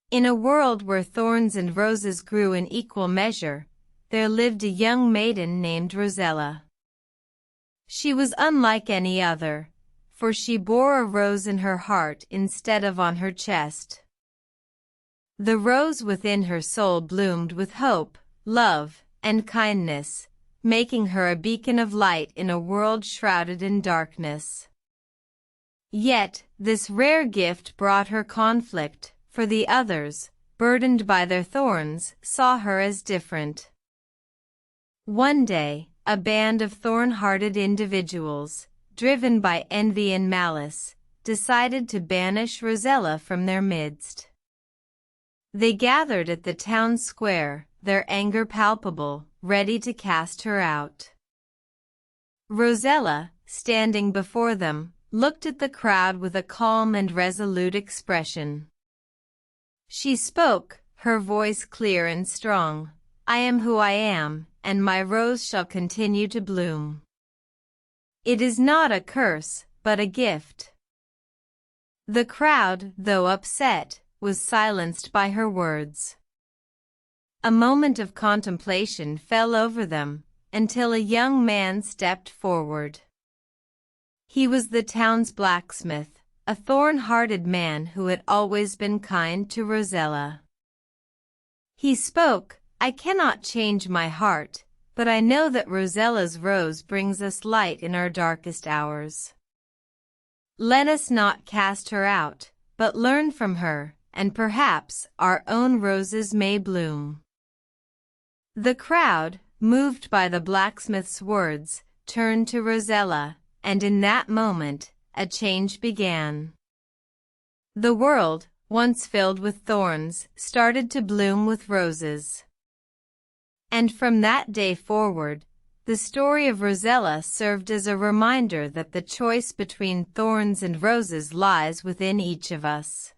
In a world where thorns and roses grew in equal measure, there lived a young maiden named Rosella. She was unlike any other, for she bore a rose in her heart instead of on her chest. The rose within her soul bloomed with hope, love, and kindness, making her a beacon of light in a world shrouded in darkness. Yet, this rare gift brought her conflict, for the others, burdened by their thorns, saw her as different. One day, a band of thorn-hearted individuals, driven by envy and malice, decided to banish Rosella from their midst. They gathered at the town square, their anger palpable, ready to cast her out. Rosella, standing before them, looked at the crowd with a calm and resolute expression. She spoke, her voice clear and strong. "I am who I am, and my rose shall continue to bloom. It is not a curse, but a gift." The crowd, though upset, was silenced by her words. A moment of contemplation fell over them, until a young man stepped forward. He was the town's blacksmith, a thorn-hearted man who had always been kind to Rosella. He spoke, "I cannot change my heart, but I know that Rosella's rose brings us light in our darkest hours. Let us not cast her out, but learn from her, and perhaps our own roses may bloom." The crowd, moved by the blacksmith's words, turned to Rosella, and in that moment, a change began. The world, once filled with thorns, started to bloom with roses. And from that day forward, the story of Rosella served as a reminder that the choice between thorns and roses lies within each of us.